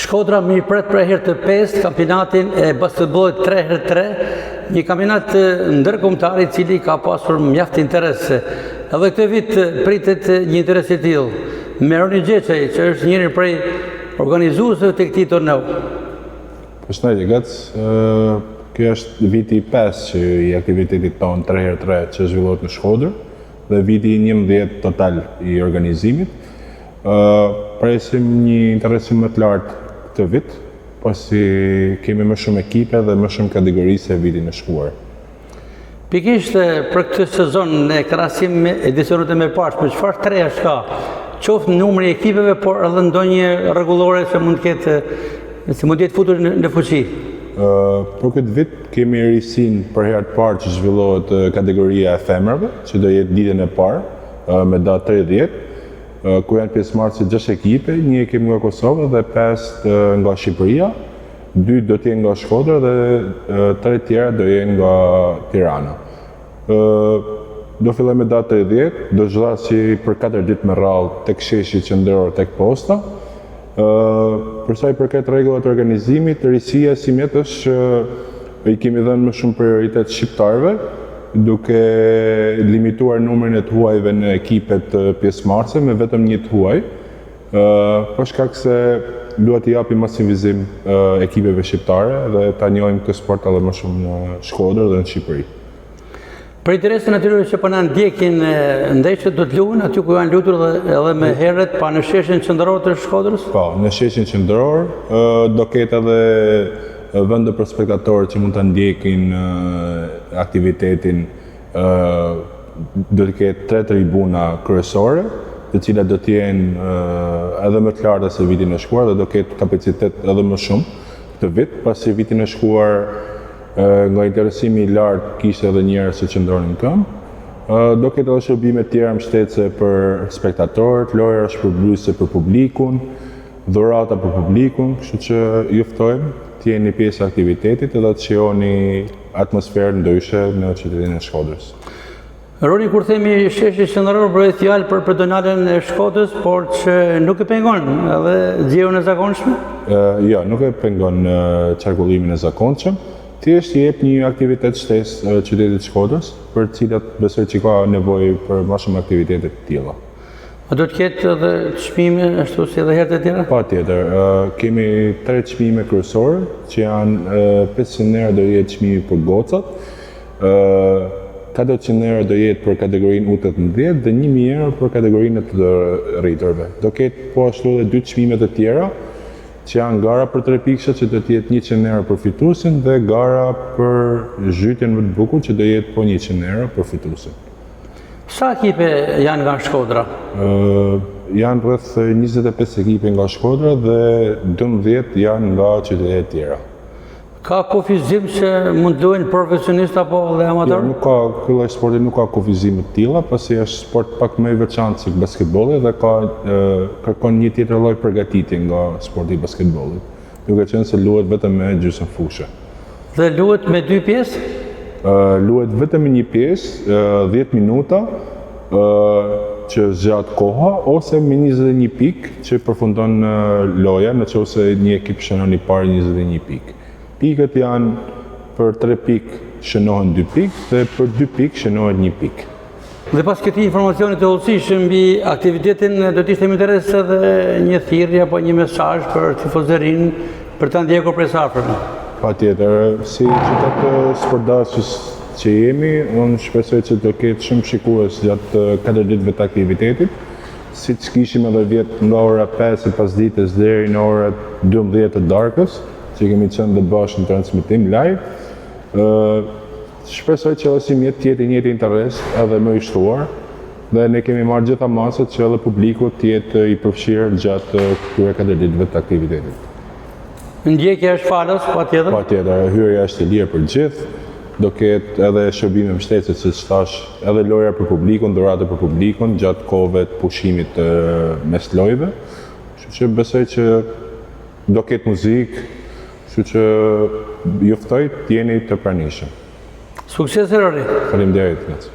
Shkodra mi pret për herë të 5 kampionatin e basketbollit 3x3, një kampionat ndërkombëtar i cili ka pasur mjaft interes. Edhe këtë vit pritet një interes i tillë. Meroni Gjeçaj, që është njëri prej organizuesve të këtij torneu. Përshëndetje Gac, kjo është viti i 5 që i aktivitetit tonë 3x3 që zhvillohet në Shkodër dhe viti i 11 total i organizimit. Presim një interesim më të lartë këtë vit, pasi kemi më shumë ekipe dhe më shumë kategori se vitin e shkuar. Pikisht për këtë sezon në krahasim me edicionet e mëparshme, çfarë të reja ka? Qoftë numri i ekipeve, por edhe ndonjë rregullore që mund të jetë futur në fuqi. Për këtë vit kemi risin për herë të parë që zhvillohet kategoria e femrave, që do jetë ditën e parë me datë 30, ku janë pjesëmarrëse 6 ekipe, një ekip nga Kosova dhe 5 nga Shqipëria, 2 do të jenë nga Shkodra dhe 3 tjera do jenë nga Tirana. Do filloj me datë 30, do zhvillasi për 4 ditë me radhë tek sheshi qendror tek posta. Për sa i përket rregullat e organizimit, risia si mjet është i kemi dhënë më shumë prioritet shqiptarëve, duke limituar numrin e të huajve në ekipet pjesëmarrëse me vetëm një të huaj, për shkak se duhet t'i japim masivizim ekipeve shqiptare dhe ta njohim këtë sport edhe më shumë në Shkodër dhe në Shqipëri. Për interesin atyre që po na ndjekin ndeshjet do të luhen aty ku janë lutur edhe me herët pa në sheshin qendror të Shkodrës? Po, në sheshin qendror do ketë edhe vende për spektatorët që mund të ndjekin aktivitetin. Do të ketë 3 tribuna kryesore, të cilat do të jenë edhe më të larta se vitin e shkuar dhe do ketë kapacitet edhe më shumë këtë vit, pasi vitin e shkuar nga interesimi i lartë kishte edhe njerëz që qëndronin këmbë. Do ketë edhe shërbime tjera mbështetëse për spektatorët, lojra shpërblyese për publikun, dhurata për publikun, kështu që ju ftojmë të jeni pjesë e aktivitetit edhe të shihoni atmosferë ndryshe në qytetin e Shkodrës. Roni, kur themi sheshi qendror, bëhet fjalë për pedonalen e Shkodrës, por që nuk e pengon edhe zgjerrjen e zakonshme? Jo, nuk e pengon qarkullimin e zakonshëm. Thjesht i jep një aktivitet shtesë qytetit të Shkodrës, për të cilat besoj që ka nevojë për më shumë aktivitete të tilla. A do të ketë edhe çmime ashtu si edhe herët e tjera? Patjetër, kemi 3 çmime kryesore, që janë 500 euro do jetë çmimi për gocat, 400 euro do jetë për kategorinë U18 dhe 1000 euro për kategorinë e të rriturve. Do ketë po ashtu edhe 2 çmime të tjera, që janë gara për 3 pikëshat që do të jetë 100 euro për fituesin dhe gara për zhytjen më të bukur që do jetë po 100 euro për fituesin. Sa ekipe janë nga Shkodra? Janë rreth 25 ekipe nga Shkodra dhe 12 janë nga qytetet tjera. Ka kufizim që mund të luajnë profesionist apo dhe amator? Jo, nuk ka, ky lloj sporti nuk ka kufizime të tilla, pasi është sport pak më i veçantë se basketbolli dhe kërkon një tjetër lloj përgatitje nga sporti i basketbollit, duke qenë se luhet vetëm me gjysmëfushë. Dhe luhet me 2 pjesë? Luhet vetëm me një pjesë, 10 minuta, që zgjat koha, ose me 21 pikë që përfundon loja, nëse një ekip shënon i parë 21 pikë. Pikët janë për 3 pikë shënohen 2 pikë dhe për 2 pikë shënohet 1 pikë. Dhe pas këtij informacioni të hollësishëm mbi aktivitetin, do të ishte më interes edhe një thirrje apo një mesazh për tifozërinë për ta ndjekur prej së afërm. Patjetër, si qytet sportdashës që jemi, unë shpresoj që do ketë shumë shikues gjatë 4 ditëve të aktivitetit, siç kishim edhe vjet nga ora 5 e pasdites deri në orët 12 të darkës, që kemi qenë dhe bashkë në transmitim live. Shpresoj që edhe si mjet të jetë njëjtë interes edhe më i shtuar, dhe ne kemi marrë gjitha masat që edhe publiku të jetë i përfshirë gjatë këtyre 4 ditëve të aktivitetit. Ndjekja është falas, patjetër? Patjetër, hyrja është e lirë për gjithë, do ketë edhe shërbime mbështetëse, siç thash, edhe lojra për publikun, dhurata për publikun gjatë kohëve të pushimit mes lojëve. Kështu që besoj që do ketë muzikë, kështu që ju ftoj të jeni të pranishëm. Sukses, Rori! Faleminderit.